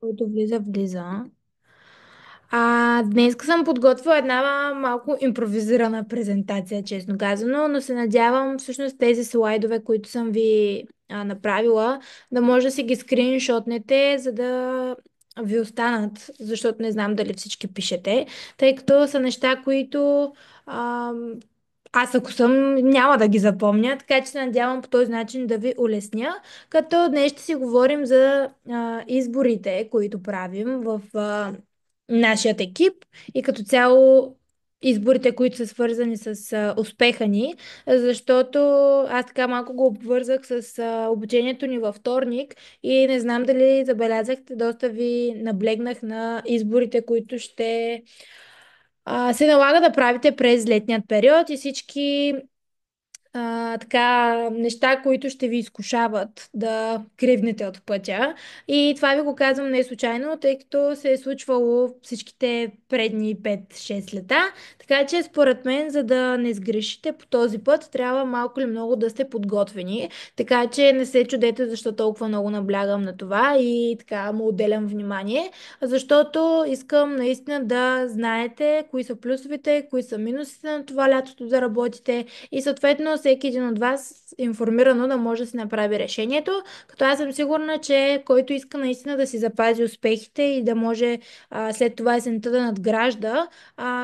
Който влиза. Днес съм подготвила една малко импровизирана презентация, честно казано, но се надявам всъщност тези слайдове, които съм ви направила, да може да си ги скриншотнете, за да ви останат, защото не знам дали всички пишете, тъй като са неща, които а, аз ако съм, няма да ги запомня, така че се надявам по този начин да ви улесня. Като днес ще си говорим за изборите, които правим в нашият екип и като цяло изборите, които са свързани с успеха ни, защото аз така малко го обвързах с обучението ни във вторник и не знам дали забелязахте, доста ви наблегнах на изборите, които ще се налага да правите през летният период и всички така, неща, които ще ви изкушават да кривнете от пътя. И това ви го казвам не случайно, тъй като се е случвало всичките предни 5-6 лета. Така че, според мен, за да не сгрешите по този път, трябва малко или много да сте подготвени. Така че не се чудете защо толкова много наблягам на това и така му отделям внимание, защото искам наистина да знаете кои са плюсовете, кои са минусите на това лятото да работите и съответно всеки един от вас информирано да може да си направи решението, като аз съм сигурна, че който иска наистина да си запази успехите и да може след това есента да надгражда,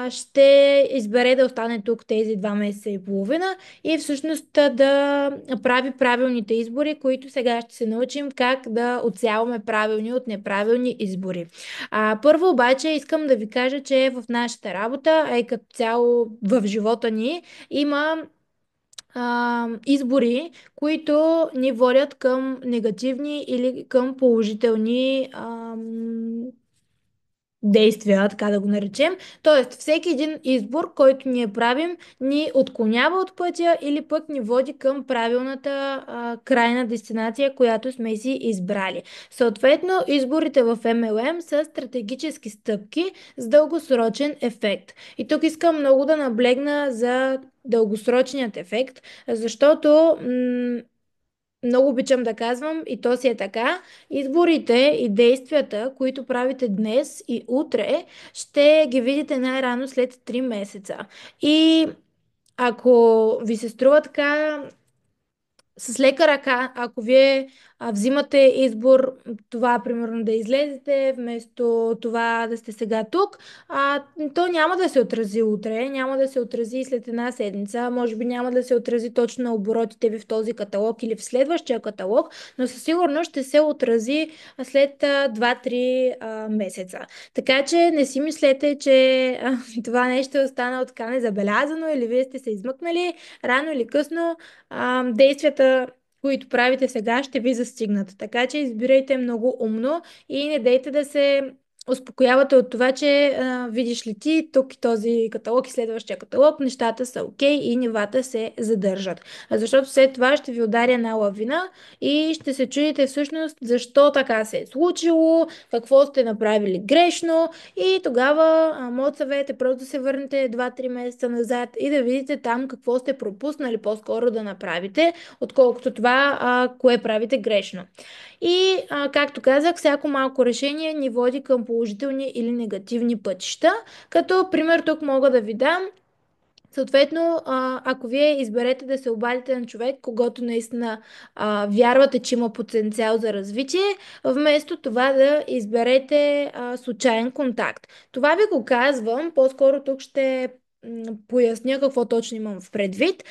ще избере да остане тук тези 2 месеца и половина и всъщност да прави правилните избори, които сега ще се научим как да отсяваме правилни от неправилни избори. Първо обаче искам да ви кажа, че в нашата работа, а и като цяло в живота ни, има избори, които ни водят към негативни или към положителни действия, така да го наречем. Тоест, всеки един избор, който ние правим, ни отклонява от пътя или пък ни води към правилната крайна дестинация, която сме си избрали. Съответно, изборите в MLM са стратегически стъпки с дългосрочен ефект. И тук искам много да наблегна за дългосрочният ефект, защото много обичам да казвам, и то си е така, изборите и действията, които правите днес и утре, ще ги видите най-рано след 3 месеца. И ако ви се струва така с лека ръка, ако вие взимате избор това, примерно, да излезете, вместо това да сте сега тук, то няма да се отрази утре, няма да се отрази и след една седмица, може би няма да се отрази точно на оборотите ви в този каталог или в следващия каталог, но със сигурност ще се отрази след 2-3 месеца. Така че не си мислете, че това нещо е останало така незабелязано или вие сте се измъкнали рано или късно действията, които правите сега, ще ви застигнат. Така че избирайте много умно и не дейте да се успокоявате от това, че видиш ли ти тук и този каталог и следващия каталог, нещата са окей и нивата се задържат. Защото след това ще ви ударя на лавина и ще се чудите всъщност защо така се е случило, какво сте направили грешно и тогава моят съвет е просто да се върнете 2-3 месеца назад и да видите там какво сте пропуснали по-скоро да направите, отколкото това, кое правите грешно. И, както казах, всяко малко решение ни води към положителни или негативни пътища. Като пример тук мога да ви дам. Съответно, ако вие изберете да се обадите на човек, когато наистина вярвате, че има потенциал за развитие, вместо това да изберете случайен контакт. Това ви го казвам, по-скоро тук ще поясня какво точно имам в предвид.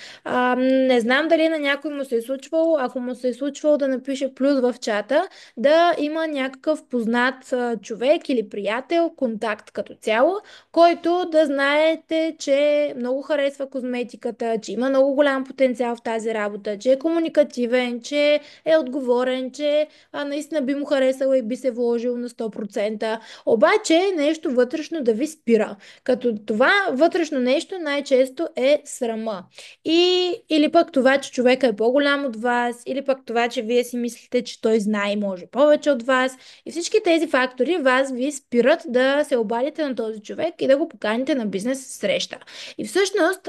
Не знам дали на някой му се е случвало, ако му се е случвало да напише плюс в чата, да има някакъв познат човек или приятел, контакт като цяло, който да знаете, че много харесва козметиката, че има много голям потенциал в тази работа, че е комуникативен, че е отговорен, че наистина би му харесало и би се вложил на 100%. Обаче нещо вътрешно да ви спира. Като това вътрешно нещо най-често е срама. Или пък това, че човека е по-голям от вас, или пък това, че вие си мислите, че той знае и може повече от вас. И всички тези фактори вас ви спират да се обадите на този човек и да го поканите на бизнес среща. И всъщност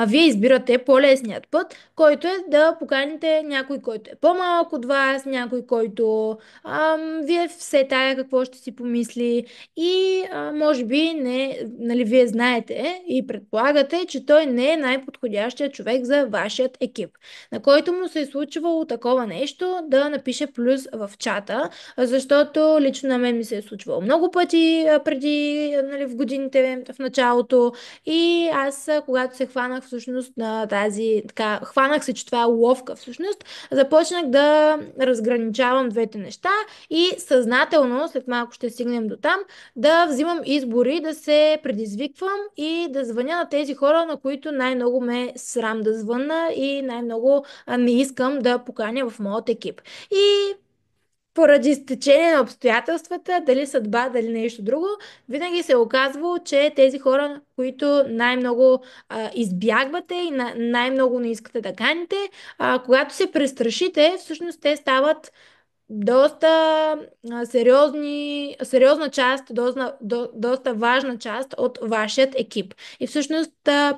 вие избирате по-лесният път, който е да поканите някой, който е по-малък от вас, някой, който вие все тая какво ще си помисли и може би не, нали, вие знаете и предполагате, че той не е най-подходящият човек за вашият екип, на който му се е случвало такова нещо, да напише плюс в чата, защото лично на мен ми се е случвало много пъти преди, нали, в годините в началото и аз, когато се хванах всъщност на тази, така, хванах се, че това е уловка всъщност, започнах да разграничавам двете неща и съзнателно, след малко ще стигнем до там, да взимам избори, да се предизвиквам и да звъня на тези хора, на които най-много ме е срам да звънна и най-много не искам да поканя в моят екип. И поради стечение на обстоятелствата, дали съдба, дали нещо друго, винаги се е оказвало, че тези хора, които най-много избягвате и най-много не искате да каните, когато се престрашите, всъщност те стават доста сериозна част, доста важна част от вашият екип. И всъщност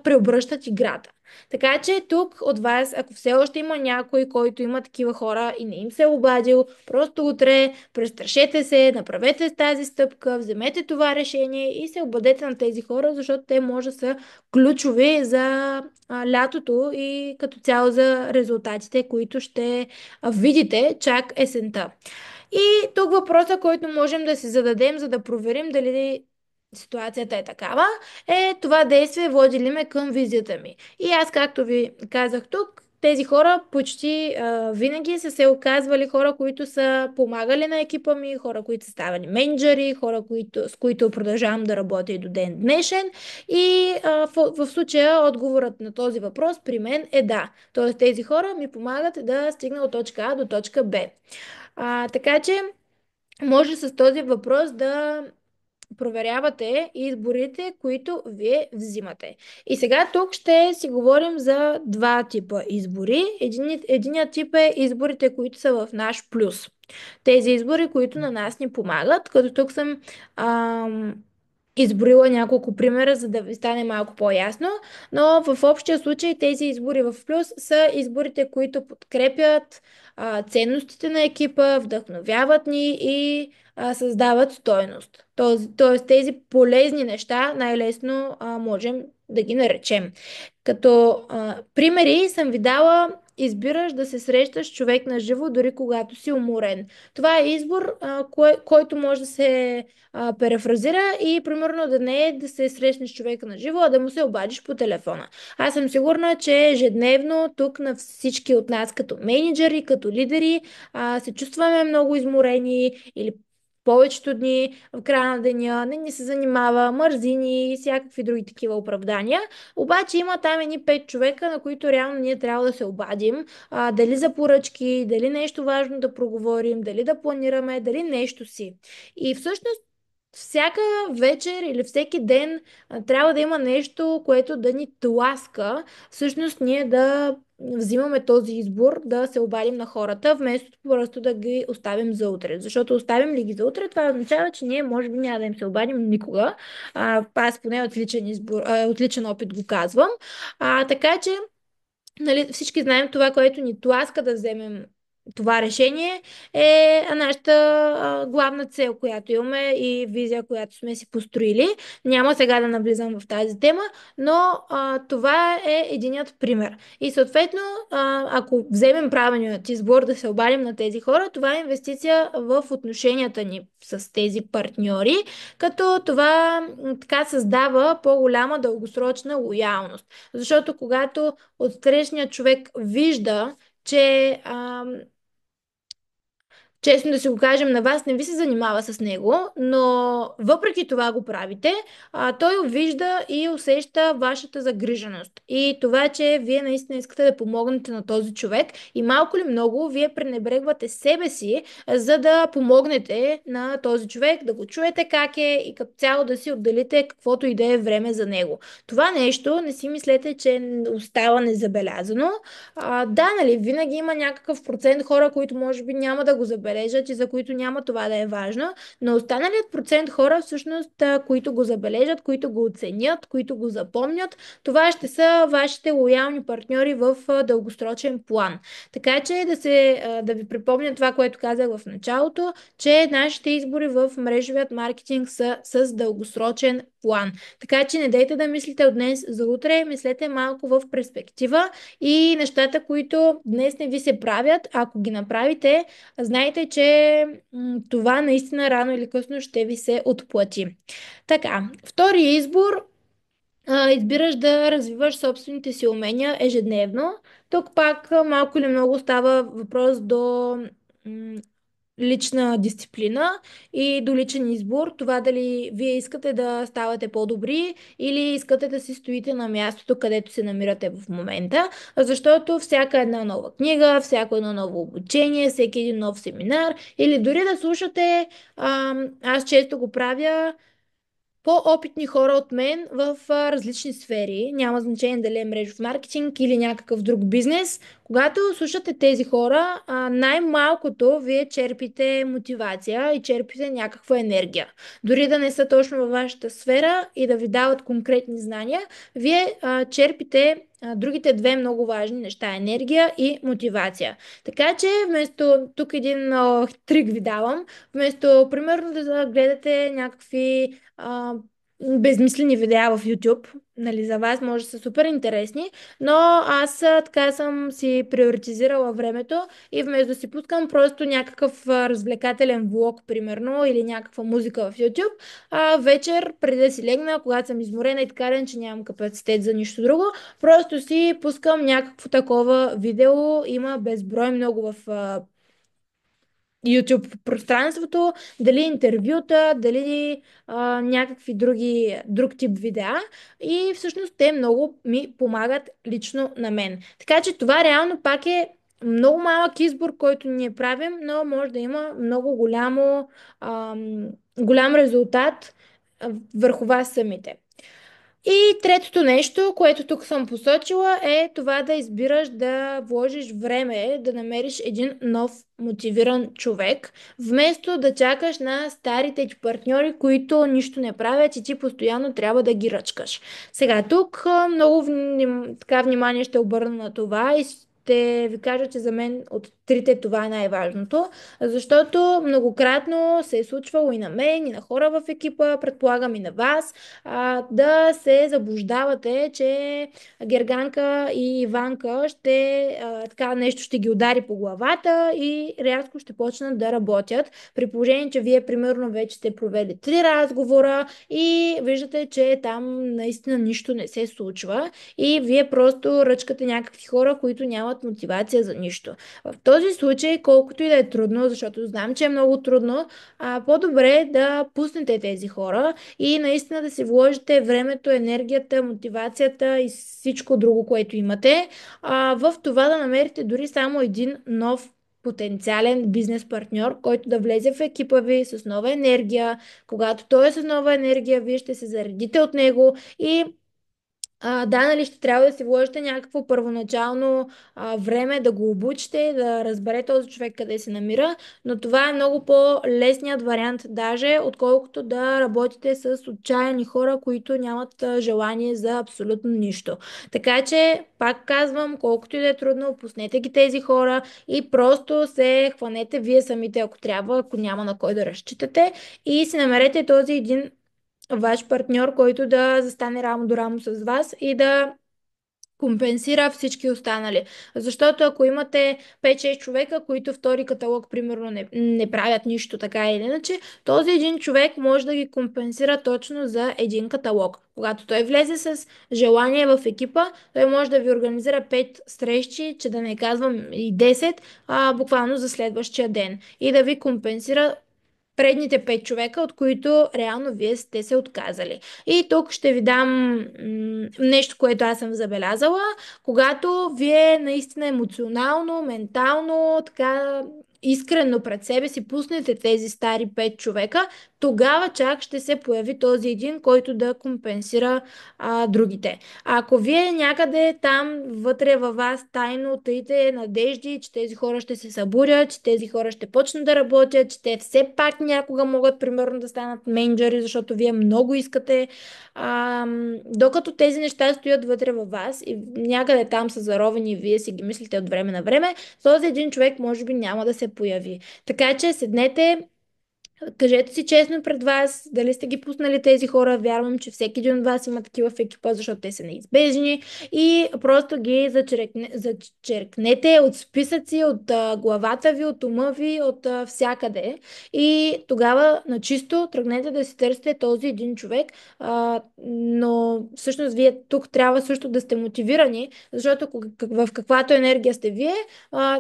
преобръщат играта. Така че тук от вас, ако все още има някой, който има такива хора и не им се е обадил, просто утре престрашете се, направете тази стъпка, вземете това решение и се обадете на тези хора, защото те може да са ключови за лятото и като цяло за резултатите, които ще видите чак есента. И тук въпроса, който можем да си зададем, за да проверим дали ситуацията е такава, е това действие води ли ме към визията ми. И аз, както ви казах тук, тези хора почти винаги са се оказвали хора, които са помагали на екипа ми, хора, които са ставали менеджери, хора, с които продължавам да работя и до ден днешен. И в случая отговорът на този въпрос при мен е да. Тоест тези хора ми помагат да стигна от точка А до точка Б. Така че може с този въпрос да проверявате изборите, които вие взимате. И сега тук ще си говорим за два типа избори. Единият тип е изборите, които са в наш плюс. Тези избори, които на нас ни помагат, като тук съм изброила няколко примера, за да ви стане малко по-ясно, но в общия случай тези избори в плюс са изборите, които подкрепят ценностите на екипа, вдъхновяват ни и създават стойност. Тоест тези полезни неща най-лесно можем да ги наречем. Като примери съм ви дала: избираш да се срещаш с човек на живо, дори когато си уморен. Това е избор, който може да се перефразира и примерно да не е да се срещнеш с човека на живо, а да му се обадиш по телефона. Аз съм сигурна, че ежедневно тук на всички от нас като менеджери, като лидери се чувстваме много изморени или повечето дни в края на деня не ни се занимава, мързини и всякакви други такива оправдания. Обаче има там едни 5 човека, на които реално ние трябва да се обадим. Дали за поръчки, дали нещо важно да проговорим, дали да планираме, дали нещо си. И всъщност всяка вечер или всеки ден трябва да има нещо, което да ни тласка. Всъщност ние да взимаме този избор да се обадим на хората, вместо просто да ги оставим за утре. Защото оставим ли ги за утре, това означава, че ние може би няма да им се обадим никога. Аз поне от личен опит го казвам. Така че, нали, всички знаем това, което ни тласка да вземем това решение е нашата главна цел, която имаме и визия, която сме си построили. Няма сега да навлизам в тази тема, но това е единият пример. И съответно, ако вземем правилният избор да се обадим на тези хора, това е инвестиция в отношенията ни с тези партньори, като това така създава по-голяма дългосрочна лоялност. Защото когато отсрещният човек вижда, че честно да си го кажем, на вас не ви се занимава с него, но въпреки това го правите, той вижда и усеща вашата загриженост. И това, че вие наистина искате да помогнете на този човек и малко ли много, вие пренебрегвате себе си, за да помогнете на този човек, да го чуете как е и като цяло да си отделите каквото и да е време за него. Това нещо не си мислете, че остава незабелязано. Да, нали, винаги има някакъв процент хора, които може би няма да го забележат, забележат и за които няма това да е важно, но останалият процент хора всъщност, които го забележат, които го оценят, които го запомнят, това ще са вашите лоялни партньори в дългосрочен план. Така че да ви припомня това, което казах в началото, че нашите избори в мрежовият маркетинг са с дългосрочен план. Така че не дейте да мислите от днес за утре, мислете малко в перспектива и нещата, които днес не ви се правят, ако ги направите, знайте, че това наистина рано или късно ще ви се отплати. Така, втори избор, избираш да развиваш собствените си умения ежедневно. Тук пак малко или много става въпрос до м, лична дисциплина и до личен избор. Това дали вие искате да ставате по-добри или искате да си стоите на мястото, където се намирате в момента. Защото всяка една нова книга, всяко едно ново обучение, всеки един нов семинар или дори да слушате, аз често го правя, по-опитни хора от мен в различни сфери. Няма значение дали е мрежов маркетинг или някакъв друг бизнес. Когато слушате тези хора, най-малкото вие черпите мотивация и черпите някаква енергия. Дори да не са точно във вашата сфера и да ви дават конкретни знания, вие черпите другите две много важни неща — енергия и мотивация. Така че вместо, тук един трик ви давам, вместо примерно да гледате някакви безмислени видеа в YouTube, нали, за вас може да са супер интересни, но аз така съм си приоритизирала времето и вместо да си пускам просто някакъв развлекателен влог, примерно, или някаква музика в YouTube, вечер, преди да си легна, когато съм изморена и така, че нямам капацитет за нищо друго, просто си пускам някакво такова видео. Има безброй много в YouTube пространството, дали интервюта, дали някакви друг тип видеа, и всъщност те много ми помагат лично на мен. Така че това реално пак е много малък избор, който ние правим, но може да има много голям резултат върху вас самите. И третото нещо, което тук съм посочила, е това да избираш да вложиш време, да намериш един нов мотивиран човек, вместо да чакаш на старите ти партньори, които нищо не правят и ти постоянно трябва да ги ръчкаш. Сега тук много така внимание ще обърна на това и ще ви кажа, че за мен от трите това е най-важното, защото многократно се е случвало и на мен, и на хора в екипа, предполагам и на вас, да се заблуждавате, че Герганка и Иванка така нещо ще ги удари по главата и рязко ще почнат да работят, при положение, че вие примерно вече сте провели 3 разговора и виждате, че там наистина нищо не се случва и вие просто ръчкате някакви хора, които нямат мотивация за нищо. В този случай, колкото и да е трудно, защото знам, че е много трудно, по-добре е да пуснете тези хора и наистина да си вложите времето, енергията, мотивацията и всичко друго, което имате, в това да намерите дори само един нов потенциален бизнес партньор, който да влезе в екипа ви с нова енергия. Когато той е с нова енергия, вие ще се заредите от него и да, нали, ще трябва да си вложите някакво първоначално време да го обучите, да разбере този човек къде се намира, но това е много по-лесният вариант даже, отколкото да работите с отчаяни хора, които нямат желание за абсолютно нищо. Така че, пак казвам, колкото и да е трудно, пуснете ги тези хора и просто се хванете вие самите, ако трябва, ако няма на кой да разчитате, и си намерете този един ваш партньор, който да застане рамо до рамо с вас и да компенсира всички останали. Защото ако имате 5-6 човека, които втори каталог примерно не правят нищо така или иначе, този един човек може да ги компенсира точно за един каталог. Когато той влезе с желание в екипа, той може да ви организира 5 срещи, че да не казвам и 10, буквално за следващия ден. И да ви компенсира предните 5 човека, от които реално вие сте се отказали. И тук ще ви дам нещо, което аз съм забелязала. Когато вие наистина емоционално, ментално, така искрено пред себе си пуснете тези стари 5 човека, тогава чак ще се появи този един, който да компенсира другите. А ако вие някъде там вътре във вас тайно таите надежди, че тези хора ще се събудят, че тези хора ще почнат да работят, че те все пак някога могат примерно да станат менеджери, защото вие много искате, докато тези неща стоят вътре във вас и някъде там са заровени и вие си ги мислите от време на време, този един човек може би няма да се появи. Така че седнете, кажете си честно пред вас, дали сте ги пуснали тези хора. Вярвам, че всеки един от вас има такива в екипа, защото те са неизбежни. И просто ги зачеркнете от списъци, от главата ви, от ума ви, от всякъде. И тогава на чисто тръгнете да си търсите този един човек. Но всъщност вие тук трябва също да сте мотивирани, защото в каквато енергия сте вие,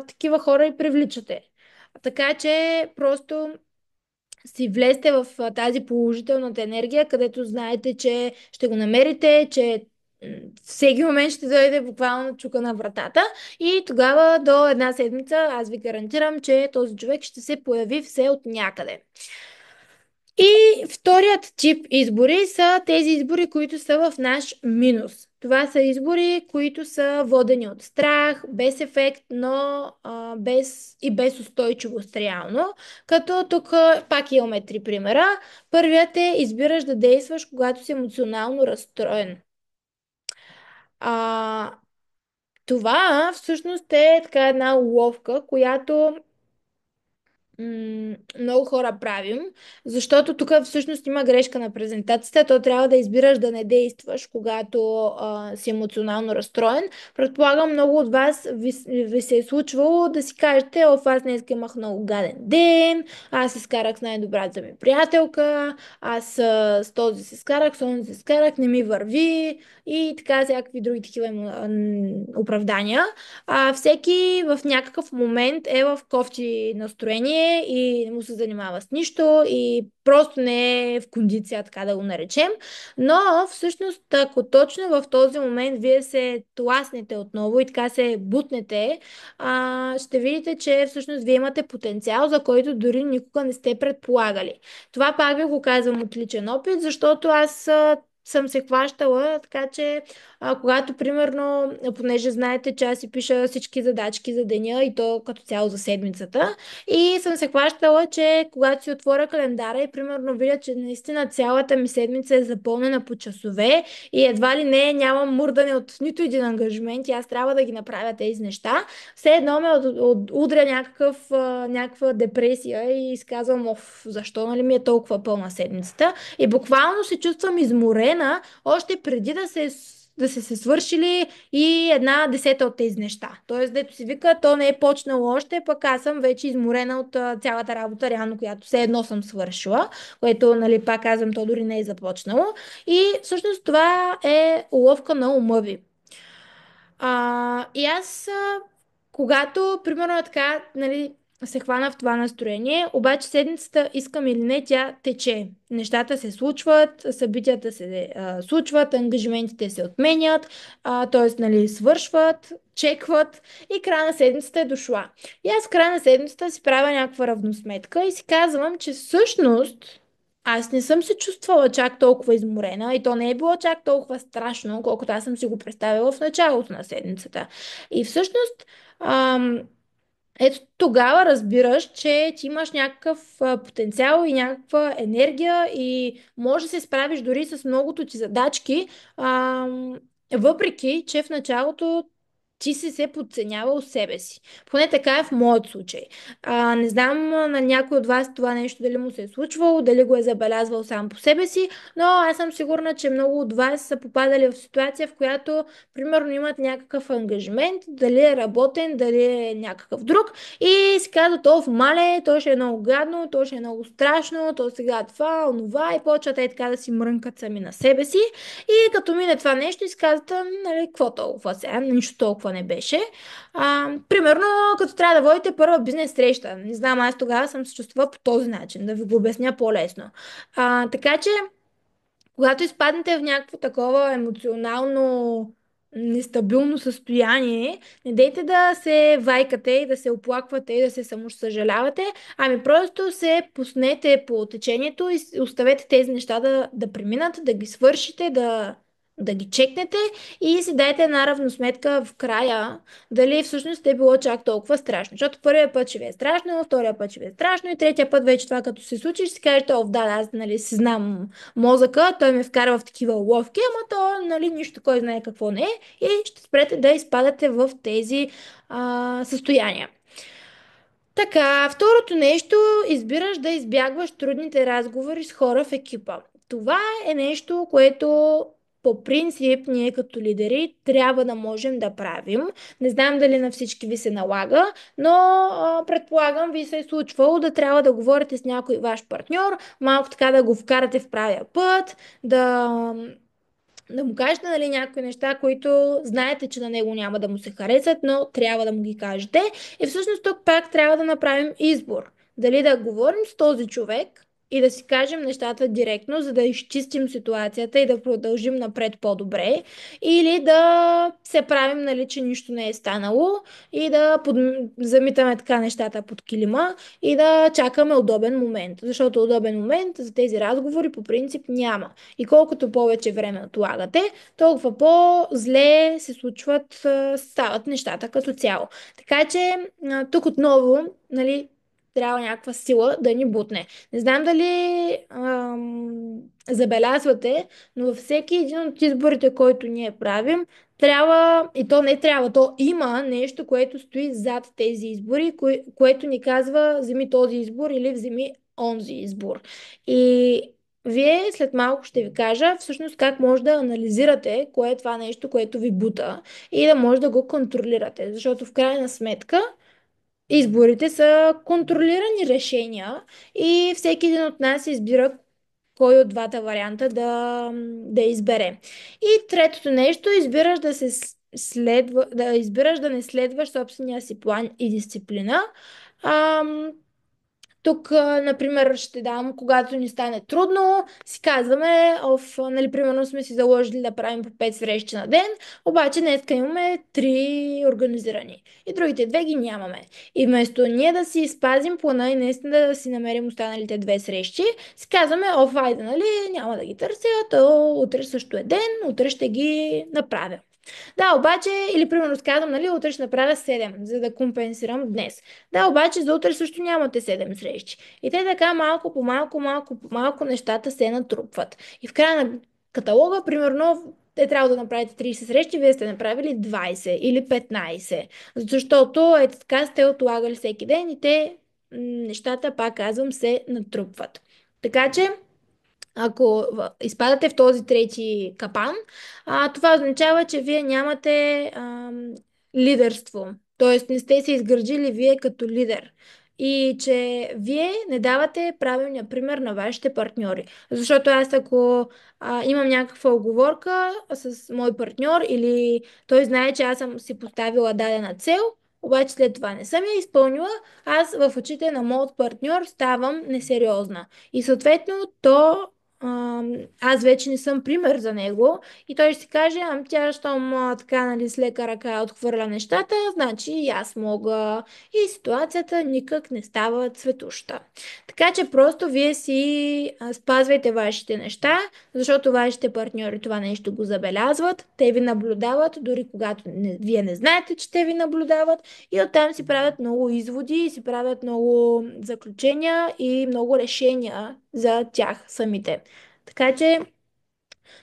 такива хора и привличате. Така че просто си влезте в тази положителната енергия, където знаете, че ще го намерите, че всеки момент ще дойде буквално чука на вратата и тогава до една седмица аз ви гарантирам, че този човек ще се появи все от някъде. И вторият тип избори са тези избори, които са в наш минус. Това са избори, които са водени от страх, без ефект, но без устойчивост реално. Като тук пак имаме три примера. Първият е избираш да действаш, когато си емоционално разстроен. А, това всъщност е така една уловка, която много хора правим, защото тук всъщност има грешка на презентацията. То трябва да избираш да не действаш, когато си емоционално разстроен. Предполагам, много от вас ви се е случвало да си кажете: оф, аз днес имах много гаден ден, аз се скарах с най-добрата ми приятелка, аз с този се скарах, с онзи се скарах, не ми върви и така всякакви други такива оправдания. Всеки в някакъв момент е в кофти настроение и не му се занимава с нищо и просто не е в кондиция, така да го наречем. Но всъщност, ако точно в този момент вие се тласнете отново и така се бутнете, ще видите, че всъщност вие имате потенциал, за който дори никога не сте предполагали. Това пак ви го казвам от личен опит, защото аз съм се хващала, така че когато, примерно, понеже знаете, че аз си пиша всички задачки за деня и то като цяло за седмицата, и съм се хващала, че когато си отворя календара и, примерно, видя, че наистина цялата ми седмица е запълнена по часове и едва ли не нямам мурдане от нито един ангажимент и аз трябва да ги направя тези неща, все едно ме удря някаква депресия и изказвам: оф, защо нали ми е толкова пълна седмицата? И буквално се чувствам изморена още преди да се свършили и една десета от тези неща. Тоест, дето си вика, то не е почнало още, пък аз съм вече изморена от цялата работа, реално, която все едно съм свършила, което, нали, пак казвам, то дори не е започнало. И всъщност това е уловка на ума ви. И аз, когато, примерно, така, нали, се хвана в това настроение, обаче седмицата, искам или не, тя тече. Нещата се случват, събитията се случват, ангажиментите се отменят, т.е. нали, свършват, чекват и края на седмицата е дошла. И аз в края на седмицата си правя някаква равносметка и си казвам, че всъщност аз не съм се чувствала чак толкова изморена и то не е било чак толкова страшно, колкото аз съм си го представила в началото на седмицата. И всъщност, ам, ето тогава разбираш, че ти имаш някакъв потенциал и някаква енергия и можеш да се справиш дори с многото ти задачки, въпреки че в началото ти си се подценявал себе си. Поне така е в моят случай. Не знам на някой от вас това нещо дали му се е случвало, дали го е забелязвал сам по себе си, но аз съм сигурна, че много от вас са попадали в ситуация, в която примерно имат някакъв ангажимент, дали е работен, дали е някакъв друг и си казват: о, мале, то ще е много гадно, то ще е много страшно, то сега това, онова и почват е така да си мрънкат сами на себе си. И като мине това нещо и си казват: нали, какво толкова сега, нищо толкова не беше. Примерно, като трябва да водите първа бизнес среща. Не знам, аз тогава съм се чувствала по този начин, да ви го обясня по-лесно. Така че, когато изпаднете в някакво такова емоционално нестабилно състояние, не дейте да се вайкате и да се оплаквате и да се самосъжалявате, ами просто се пуснете по течението и оставете тези неща да преминат, да ги свършите, да ги чекнете и си дайте една равносметка в края, дали всъщност е било чак толкова страшно. Защото първия път ще ви е страшно, втория път ще ви е страшно и третия път вече това като се случи, ще си кажете, о, да, аз нали си знам мозъка, той ме вкарва в такива уловки, ама то нали нищо, кой знае какво не е и ще спрете да изпадате в тези състояния. Така, второто нещо, избираш да избягваш трудните разговори с хора в екипа. Това е нещо, което по принцип ние като лидери трябва да можем да правим. Не знам дали на всички ви се налага, но предполагам ви се е случвало да трябва да говорите с някой ваш партньор, малко така да го вкарате в правия път, да му кажете нали, някои неща, които знаете, че на него няма да му се харесат, но трябва да му ги кажете. И всъщност тук пак трябва да направим избор. Дали да говорим с този човек и да си кажем нещата директно, за да изчистим ситуацията и да продължим напред по-добре, или да се правим, нали, че нищо не е станало и да замитаме така нещата под килима и да чакаме удобен момент. Защото удобен момент за тези разговори по принцип няма. И колкото повече време отлагате, толкова по-зле се случват, стават нещата като цяло. Така че тук отново, нали, трябва някаква сила да ни бутне. Не знам дали забелязвате, но във всеки един от изборите, който ние правим, трябва, и то не трябва, то има нещо, което стои зад тези избори, което ни казва вземи този избор или вземи онзи избор. И вие след малко ще ви кажа всъщност как може да анализирате кое е това нещо, което ви бута и да може да го контролирате. Защото в крайна сметка изборите са контролирани решения и всеки един от нас избира кой от двата варианта да избере. И третото нещо, избираш да се да избираш да не следваш собствения си план и дисциплина. Ам, Тук, например, ще дам, когато ни стане трудно, си казваме, нали, примерно сме си заложили да правим по 5 срещи на ден, обаче днеска имаме 3 организирани и другите две ги нямаме. И вместо ние да си спазим плана и наистина да си намерим останалите 2 срещи, си казваме, айде, нали, няма да ги търся, то утре също е ден, утре ще ги направя. Да, обаче, или примерно казвам, нали, утре ще направя 7, за да компенсирам днес. Да, обаче за утре също нямате 7 срещи. И те така малко по малко нещата се натрупват. И в края на каталога, примерно, те трябва да направите 30 срещи, вие сте направили 20 или 15. Защото ето така сте отлагали всеки ден и те нещата, пак казвам, се натрупват. Така че, ако изпадате в този трети капан, това означава, че вие нямате лидерство. Тоест не сте се изградили вие като лидер. И че вие не давате правилния пример на вашите партньори. Защото аз ако имам някаква оговорка с мой партньор или той знае, че аз съм си поставила дадена цел, обаче след това не съм я изпълнила, аз в очите на моят партньор ставам несериозна. И съответно аз вече не съм пример за него и той ще си каже, тя, щом така, нали, с лека ръка отхвърля нещата, значи и аз мога. И ситуацията никак не става цветуща. Така че просто вие си спазвайте вашите неща, защото вашите партньори това нещо го забелязват, те ви наблюдават, дори когато вие не знаете, че те ви наблюдават и оттам си правят много изводи, си правят много заключения и много решения за тях самите. Така че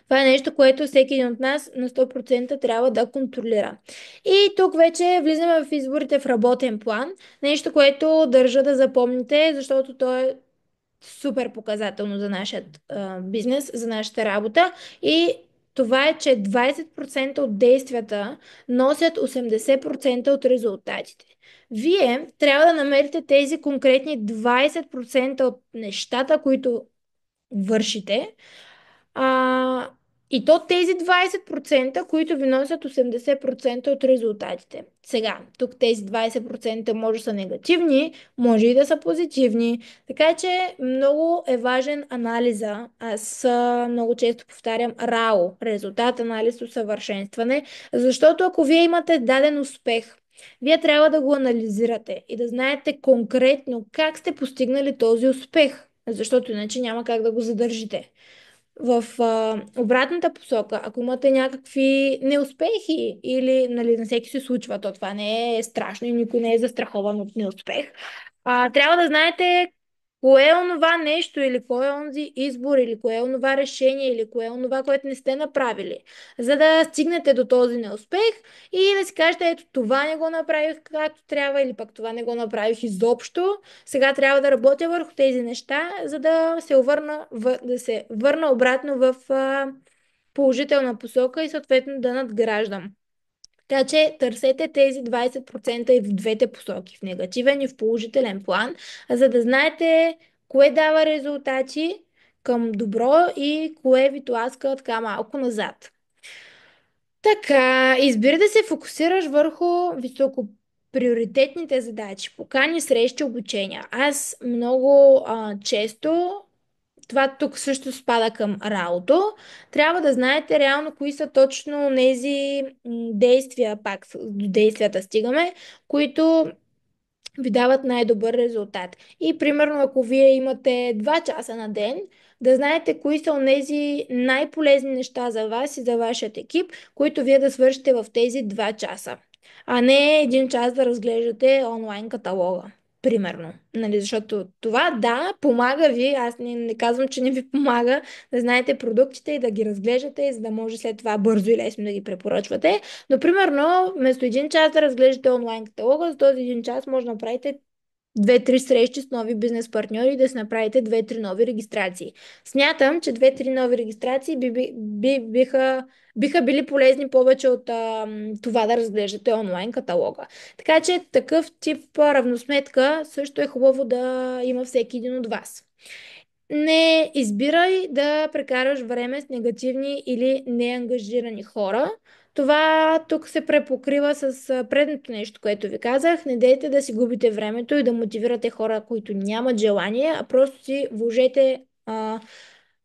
това е нещо, което всеки един от нас на 100% трябва да контролира. И тук вече влизаме в изборите в работен план. Нещо, което държа да запомните, защото то е супер показателно за нашия бизнес, за нашата работа. И това е, че 20% от действията носят 80% от резултатите. Вие трябва да намерите тези конкретни 20% от нещата, които вършите, а, И то тези 20%, които ви носят 80% от резултатите. Сега, тук тези 20% може да са негативни, може и да са позитивни. Така че много е важен анализа. Аз много често повтарям РАО, резултат, анализ, усъвършенстване, защото ако вие имате даден успех, вие трябва да го анализирате и да знаете конкретно как сте постигнали този успех, защото иначе няма как да го задържите. В обратната посока, ако имате някакви неуспехи или нали, на всеки се случва, то това не е страшно и никой не е застрахован от неуспех, трябва да знаете кое е онова нещо или кое е онзи избор или кое е онова решение или кое е онова, което не сте направили, за да стигнете до този неуспех и да си кажете, ето това не го направих както трябва или пък това не го направих изобщо. Сега трябва да работя върху тези неща, за да се да се върна обратно в положителна посока и съответно да надграждам. Така че търсете тези 20% и в двете посоки, в негативен и в положителен план, за да знаете кое дава резултати към добро и кое ви тласка така малко назад. Така, избира да се фокусираш върху високоприоритетните задачи, покани, срещи, обучения. Аз много често това тук също спада към работа. Трябва да знаете реално кои са точно тези действия, пак до действията стигаме, които ви дават най-добър резултат. И примерно, ако вие имате 2 часа на ден, да знаете кои са онези най-полезни неща за вас и за вашият екип, които вие да свършите в тези 2 часа. А не 1 час да разглеждате онлайн каталога. Примерно. Нали, защото това, да, помага ви. Аз не казвам, че не ви помага да знаете продуктите и да ги разглеждате, за да може след това бързо и лесно да ги препоръчвате. Но, примерно, вместо 1 час да разглеждате онлайн каталога, за този 1 час може да направите 2-3 срещи с нови бизнес партньори и да си направите 2-3 нови регистрации. Смятам, че 2-3 нови регистрации биха били полезни повече от това да разглеждате онлайн каталога. Така че такъв тип равносметка също е хубаво да има всеки един от вас. Не избирай да прекараш време с негативни или неангажирани хора. Това тук се препокрива с предното нещо, което ви казах. Не дейте да си губите времето и да мотивирате хора, които нямат желание, а просто си вложете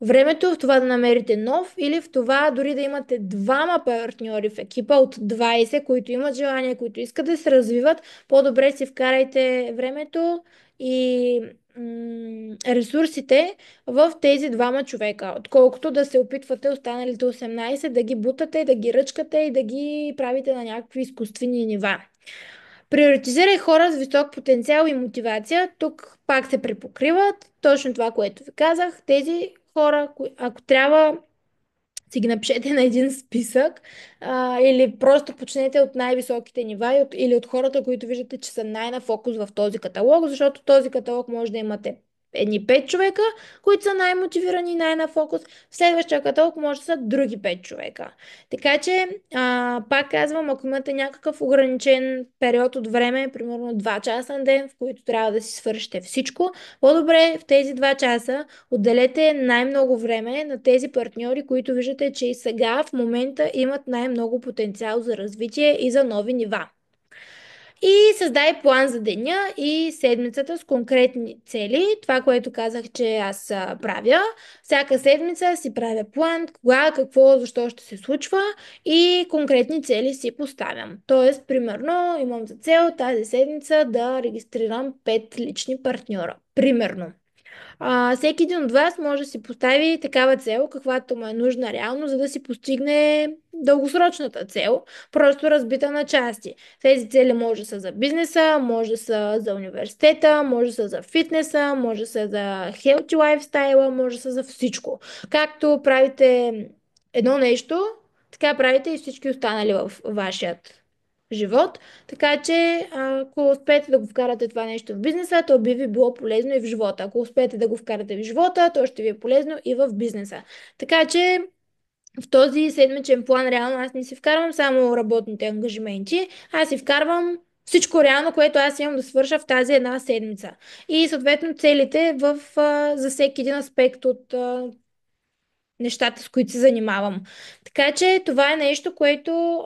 времето в това да намерите нов или в това дори да имате двама партньори в екипа от 20, които имат желание, които искат да се развиват. По-добре си вкарайте времето и ресурсите в тези двама човека, отколкото да се опитвате останалите 18 да ги бутате, да ги ръчкате и да ги правите на някакви изкуствени нива. Приоритизирай хора с висок потенциал и мотивация. Тук пак се препокриват. Точно това, което ви казах. Тези хора, ако трябва, си ги напишете на един списък или просто почнете от най-високите нива или от хората, които виждате, че са най-на фокус в този каталог, защото този каталог може да имате едни 5 човека, които са най-мотивирани и най-на фокус. В следващия каталог може да са други 5 човека. Така че, пак казвам, ако имате някакъв ограничен период от време, примерно 2 часа на ден, в които трябва да си свършите всичко, по-добре в тези 2 часа отделете най-много време на тези партньори, които виждате, че и сега в момента имат най-много потенциал за развитие и за нови нива. И създай план за деня и седмицата с конкретни цели. Това, което казах, че аз правя. Всяка седмица си правя план, кога, какво, защо ще се случва и конкретни цели си поставям. Тоест, примерно, имам за цел тази седмица да регистрирам 5 лични партньора. Примерно. Всеки един от вас може да си постави такава цел, каквато му е нужна реално, за да си постигне дългосрочната цел, просто разбита на части. Тези цели може да са за бизнеса, може да са за университета, може да са за фитнеса, може да са за healthy lifestyle, може да са за всичко. Както правите едно нещо, така правите и всички останали в вашият живот. Така че, ако успеете да го вкарате това нещо в бизнеса, то би ви било полезно и в живота. Ако успеете да го вкарате в живота, то ще ви е полезно и в бизнеса. Така че, в този седмичен план реално аз не си вкарвам само работните ангажименти, аз си вкарвам всичко реално, което аз имам да свърша в тази една седмица. И съответно целите за всеки един аспект от нещата, с които се занимавам. Така че това е нещо, което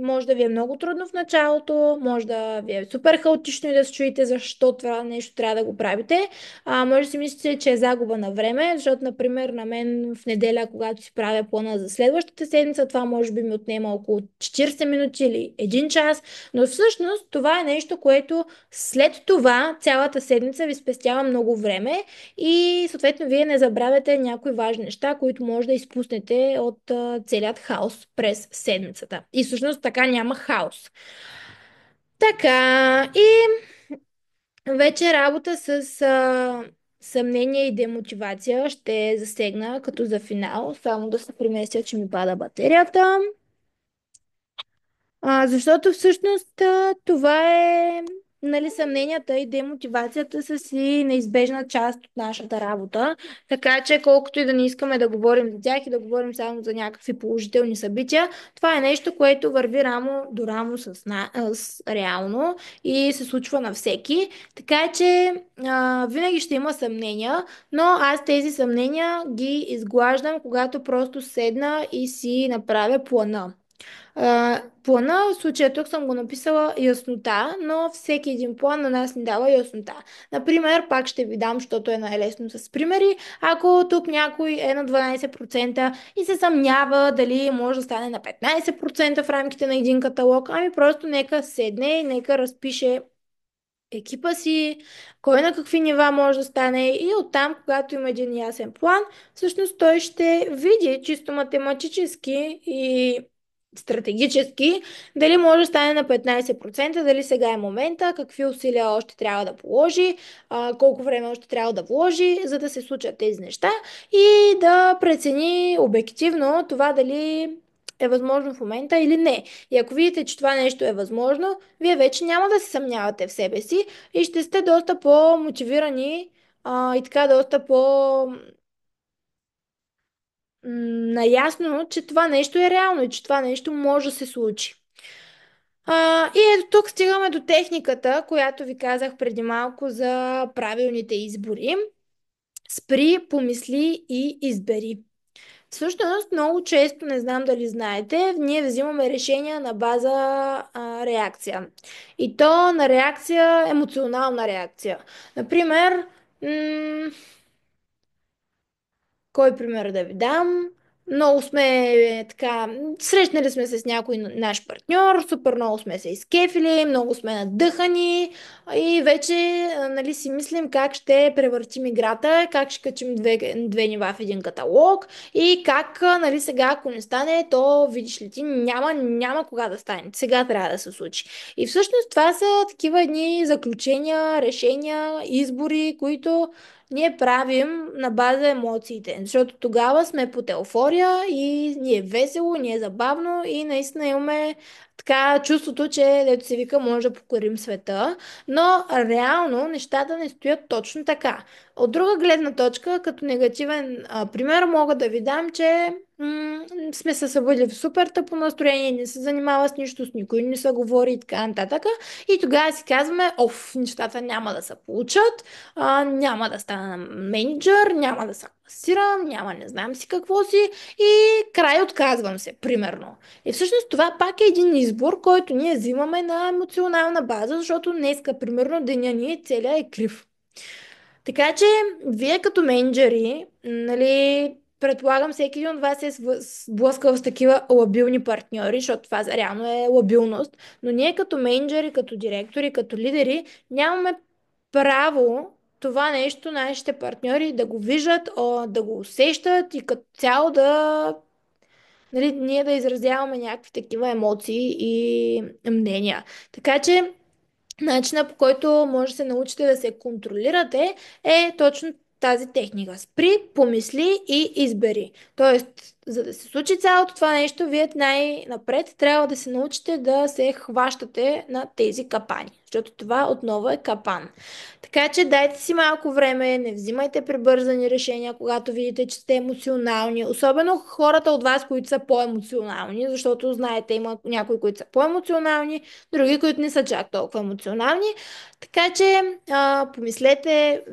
може да ви е много трудно в началото, може да ви е супер хаотично и да се чуете защо това нещо трябва да го правите. Може да си мислите, че е загуба на време, защото, например, на мен в неделя, когато си правя плана за следващата седмица, това може би ми отнема около 40 минути или 1 час, но всъщност това е нещо, което след това цялата седмица ви спестява много време и съответно вие не забравяте някои важни неща, които може да изпуснете от целият хаос през седмицата. И всъщност така няма хаос. Така, и вече работа с съмнение и демотивация ще засегна като за финал. Само да се приместя, че ми пада батерията. Защото всъщност това е, нали, съмненията и демотивацията са си неизбежна част от нашата работа. Така че колкото и да не искаме да говорим за тях и да говорим само за някакви положителни събития, това е нещо, което върви рамо до рамо с реално и се случва на всеки. Така че винаги ще има съмнения, но аз тези съмнения ги изглаждам, когато просто седна и си направя плана. Плана, в случая тук съм го написала яснота, но всеки един план на нас ни дава яснота. Например, пак ще ви дам, защото е най-лесно с примери. Ако тук някой е на 12% и се съмнява дали може да стане на 15% в рамките на един каталог, ами просто нека седне и нека разпише екипа си, кой на какви нива може да стане и оттам, когато има един ясен план, всъщност той ще види чисто математически и стратегически дали може да стане на 15%, дали сега е момента, какви усилия още трябва да положи, колко време още трябва да вложи, за да се случат тези неща и да прецени обективно това дали е възможно в момента или не. И ако видите, че това нещо е възможно, вие вече няма да се съмнявате в себе си и ще сте доста по-мотивирани и така доста наясно, че това нещо е реално и че това нещо може да се случи. И ето тук стигаме до техниката, която ви казах преди малко за правилните избори. Спри, помисли и избери. Всъщност, много често, не знам дали знаете, ние взимаме решения на база реакция. И то на реакция, емоционална реакция. Например, кой пример да ви дам? Много сме така, срещнали сме се с някой наш партньор, супер много сме се изкефили, много сме надъхани и вече нали, си мислим как ще превъртим играта, как ще качим две нива в един каталог и как нали, сега, ако не стане, то видиш ли ти, няма кога да стане. Сега трябва да се случи. И всъщност това са такива едни заключения, решения, избори, които ние правим на база емоциите, защото тогава сме под еуфория и ни е весело, ни е забавно и наистина имаме така чувството, че дето се вика може да покорим света, но реално нещата не стоят точно така. От друга гледна точка, като негативен пример, мога да ви дам, че сме се събудили в супер тъпо настроение, не се занимава с нищо, с никой не се говори и така нататък. И тогава си казваме, оф, нещата няма да се получат, няма да стана менеджер, няма да се класирам, няма не знам си какво си и край отказвам се, примерно. И всъщност това пак е един избор, който ние взимаме на емоционална база, защото днеска, примерно, деня ни целия е крив. Така че, вие като менеджери, нали, предполагам всеки един от вас е сблъскал с такива лабилни партньори, защото това реално е лабилност, но ние като менеджери, като директори, като лидери нямаме право това нещо нашите партньори да го виждат, да го усещат и като цяло да нали, ние да изразяваме някакви такива емоции и мнения. Така че начина по който може да се научите да се контролирате е точно тази техника. Спри, помисли и избери. Тоест, за да се случи цялото това нещо, вие най-напред трябва да се научите да се хващате на тези капани. Защото това отново е капан. Така че дайте си малко време, не взимайте прибързани решения, когато видите, че сте емоционални. Особено хората от вас, които са по-емоционални, защото знаете, има някои, които са по-емоционални, други, които не са чак толкова емоционални. Така че помислете,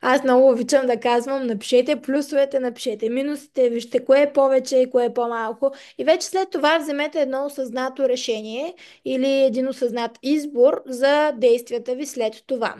Аз много обичам да казвам, напишете плюсовете, напишете минусите, вижте кое е повече и кое е по-малко. И вече след това вземете едно осъзнато решение или един осъзнат избор за действията ви след това.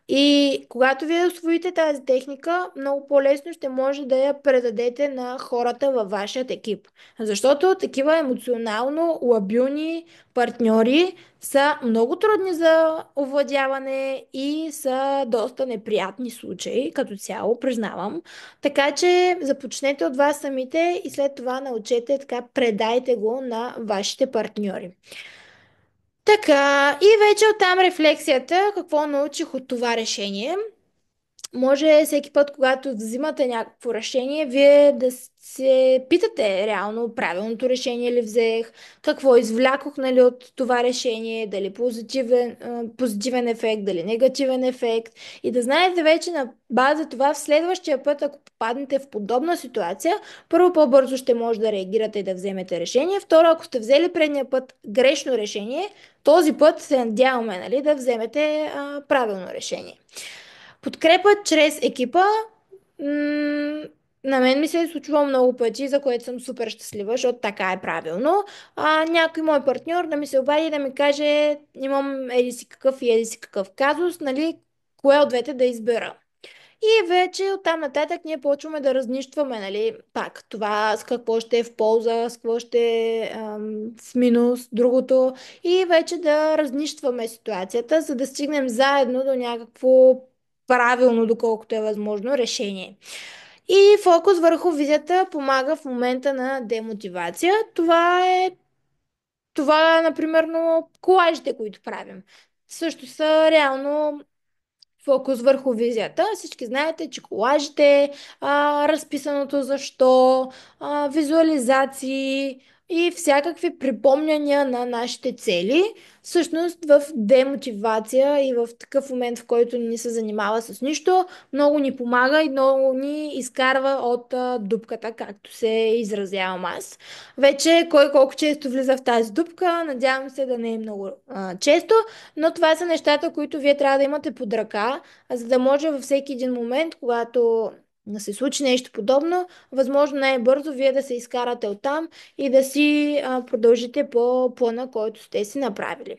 И когато вие освоите тази техника, много по-лесно ще може да я предадете на хората във вашия екип. Защото такива емоционално лабилни партньори са много трудни за овладяване и са доста неприятни случаи, като цяло, признавам. Така че започнете от вас самите и след това научете, така предайте го на вашите партньори. Така, и вече оттам рефлексията, какво научих от това решение. Може всеки път, когато взимате някакво решение, вие да се питате реално правилното решение ли взех, какво извлякох, нали, от това решение, дали позитивен ефект, дали негативен ефект и да знаете вече на база това в следващия път, ако попаднете в подобна ситуация, първо по-бързо ще може да реагирате и да вземете решение, второ, ако сте взели предния път грешно решение, този път се надяваме, нали, да вземете правилно решение. Подкрепа чрез екипа. м, На мен ми се е случвало много пъти, за което съм супер щастлива, защото така е правилно. Някой мой партньор да ми се обади и да ми каже, имам еди си какъв и еди си какъв казус, нали, кое от двете да избера. И вече оттам нататък ние почваме да разнищваме, нали, пак това с какво ще е в полза, с какво ще е с минус, другото. И вече да разнищваме ситуацията, за да стигнем заедно до някакво правилно, доколкото е възможно, решение. И фокус върху визията помага в момента на демотивация. Това е, например, колажите, които правим. Също са реално фокус върху визията. Всички знаете, че колажите, разписаното защо, визуализации и всякакви припомняния на нашите цели, всъщност в демотивация и в такъв момент, в който не ни се занимава с нищо, много ни помага и много ни изкарва от дупката, както се изразявам аз. Вече кой колко често влиза в тази дупка, надявам се да не е много често, но това са нещата, които вие трябва да имате под ръка, за да може във всеки един момент, когато да се случи нещо подобно, възможно най-бързо вие да се изкарате оттам и да си продължите по плана, който сте си направили.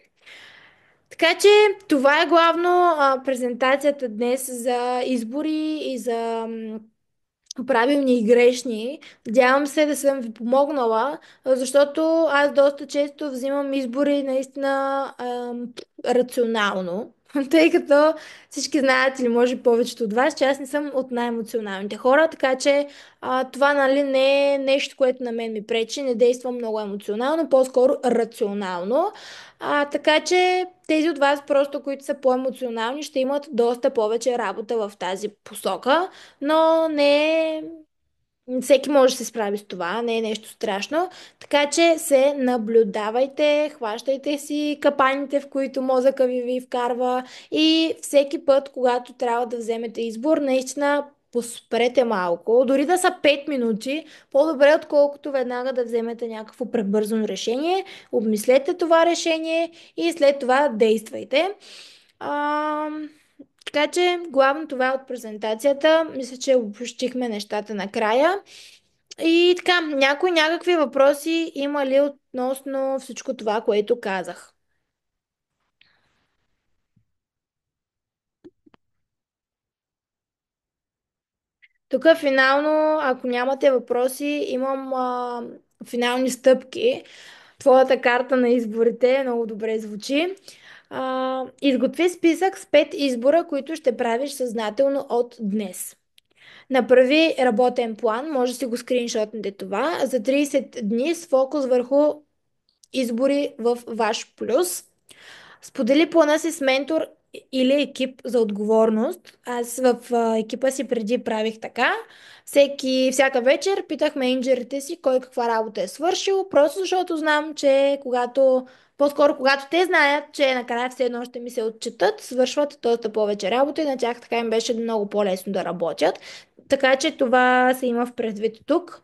Така че това е главно презентацията днес за избори и за правилни и грешни. Надявам се да съм ви помогнала, защото аз доста често взимам избори наистина рационално, тъй като всички знаят или може би повечето от вас, че аз не съм от най-емоционалните хора, така че това, нали, не е нещо, което на мен ми пречи, не действам много емоционално, по-скоро рационално. Така че тези от вас просто, които са по-емоционални, ще имат доста повече работа в тази посока, но не всеки може да се справи с това, не е нещо страшно. Така че се наблюдавайте, хващайте си капаните, в които мозъка ви вкарва и всеки път, когато трябва да вземете избор, наистина поспрете малко, дори да са 5 минути, по-добре отколкото веднага да вземете някакво пребързано решение. Обмислете това решение и след това действайте. А, така че, главно това е от презентацията. Мисля, че обобщихме нещата накрая. И така, някакви въпроси има ли относно всичко това, което казах? Тук финално, ако нямате въпроси, имам финални стъпки. Твоята карта на изборите много добре звучи. Изготви списък с 5 избора, които ще правиш съзнателно от днес. Направи работен план, може да си го скриншотнете това, за 30 дни с фокус върху избори в ваш плюс. Сподели плана си с ментор или екип за отговорност. Аз в екипа си преди правих така. Всяка вечер питах менеджерите си кой каква работа е свършил, просто защото знам, че по-скоро когато те знаят, че накрая все едно ще ми се отчитат, свършват доста повече работа и на тях така им беше много по-лесно да работят. Така че това се има в предвид тук.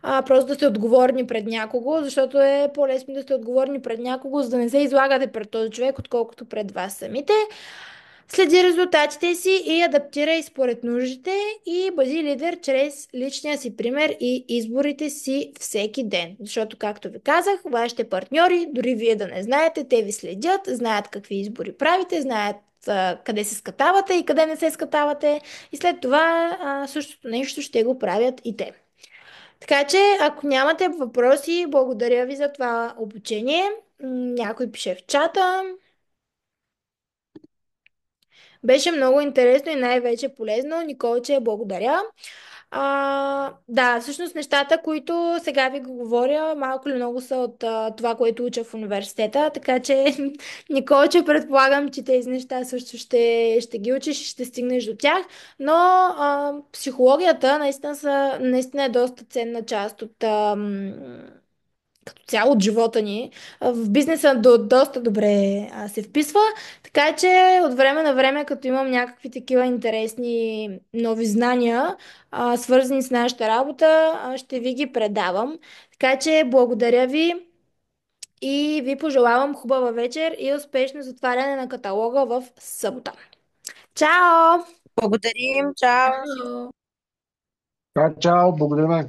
Просто да сте отговорни пред някого, защото е по-лесно да сте отговорни пред някого, за да не се излагате пред този човек, отколкото пред вас самите. Следи резултатите си и адаптирай според нуждите и бъди лидер чрез личния си пример и изборите си всеки ден. Защото, както ви казах, вашите партньори, дори вие да не знаете, те ви следят, знаят какви избори правите, знаят къде се скатавате и къде не се скатавате и след това същото нещо ще го правят и те. Така че, ако нямате въпроси, благодаря ви за това обучение. Някой пише в чата. Беше много интересно и най-вече полезно. Николче, благодаря. Да, всъщност нещата, които сега ви го говоря, малко или много са от това, което уча в университета, така че Николче, предполагам, че тези неща също ще ги учиш и ще стигнеш до тях, но психологията наистина е доста ценна част от като цяло от живота ни. В бизнеса доста добре се вписва, така че от време на време, като имам някакви такива интересни нови знания, свързани с нашата работа, ще ви ги предавам. Така че благодаря ви и ви пожелавам хубава вечер и успешно затваряне на каталога в събота. Чао! Благодарим, чао! Чао! Чао, благодаря.